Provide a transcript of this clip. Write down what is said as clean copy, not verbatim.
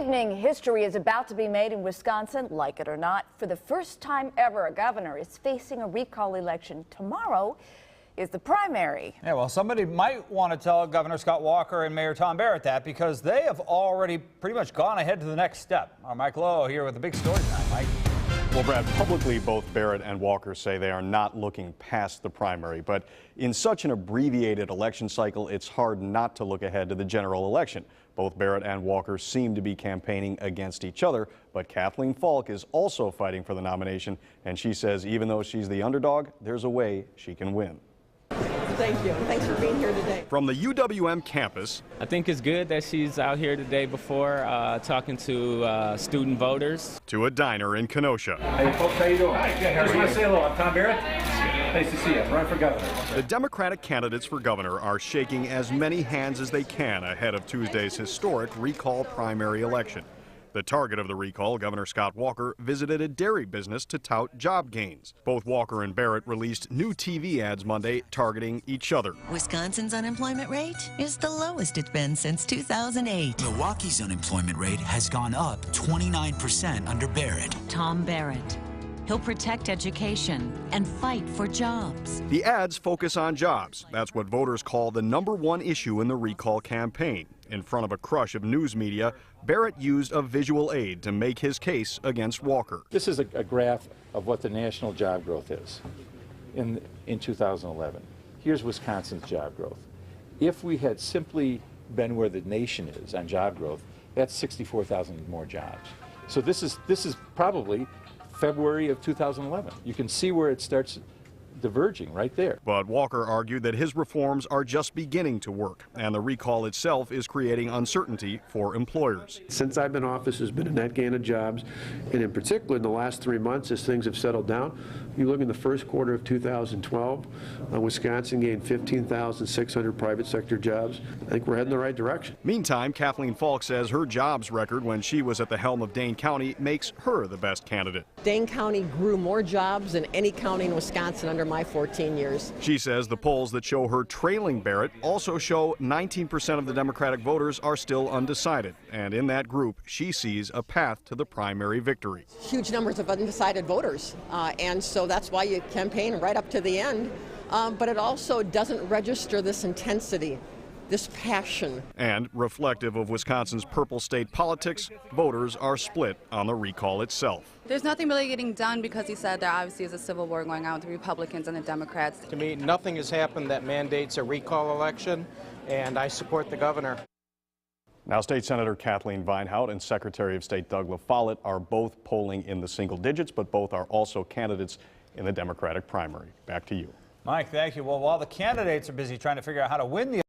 evening, history is about to be made in Wisconsin, like it or not. For the first time ever, a governor is facing a recall election. Tomorrow is the primary. Yeah, well, somebody might want to tell Governor Scott Walker and Mayor Tom Barrett that, because they have already pretty much gone ahead to the next step. Our Mike Lowe here with the big story tonight. Mike. Well, Brad, publicly both Barrett and Walker say they are not looking past the primary, but in such an abbreviated election cycle, it's hard not to look ahead to the general election. Both Barrett and Walker seem to be campaigning against each other, but Kathleen Falk is also fighting for the nomination, and she says even though she's the underdog, there's a way she can win. Thank you. Thanks for being here today. From the UWM campus. I think it's good that she's out here today before talking to student voters. To a diner in Kenosha. Hey folks, how you doing? Hi, good. Just want to say hello. I'm Tom Barrett. Nice to see you. Run for governor. The Democratic candidates for governor are shaking as many hands as they can ahead of Tuesday's historic recall primary election. The target of the recall, Governor Scott Walker, visited a dairy business to tout job gains. Both Walker and Barrett released new TV ads Monday targeting each other. Wisconsin's unemployment rate is the lowest it's been since 2008. Milwaukee's unemployment rate has gone up 29% under Barrett. Tom Barrett. He'll protect education and fight for jobs. The ads focus on jobs. That's what voters call the #1 issue in the recall campaign. In front of a crush of news media, Barrett used a visual aid to make his case against Walker. This is a graph of what the national job growth is in 2011. Here's Wisconsin's job growth. If we had simply been where the nation is on job growth, that's 64,000 more jobs. So this is probably February of 2011. You can see where it starts diverging right there. But Walker argued that his reforms are just beginning to work, and the recall itself is creating uncertainty for employers. Since I've been in office, there's been a net gain of jobs, and in particular in the last 3 months as things have settled down. You look in the first quarter of 2012, Wisconsin gained 15,600 private sector jobs. I think we're heading in the right direction. Meantime, Kathleen Falk says her jobs record when she was at the helm of Dane County makes her the best candidate. Dane County grew more jobs than any county in Wisconsin under my 14 years. She says the polls that show her trailing Barrett also show 19% of the Democratic voters are still undecided. And in that group, she sees a path to the primary victory. Huge numbers of undecided voters, and so that's why you campaign right up to the end. But it also doesn't register this intensity, this passion. And reflective of Wisconsin's purple state politics, voters are split on the recall itself. There's nothing really getting done because he said there obviously is a civil war going on with the Republicans and the Democrats. To me, nothing has happened that mandates a recall election, and I support the governor. Now, State Senator Kathleen Vinehout and Secretary of State Doug LaFollette are both polling in the single digits, but both are also candidates in the Democratic primary. Back to you. Mike, thank you. Well, while the candidates are busy trying to figure out how to win the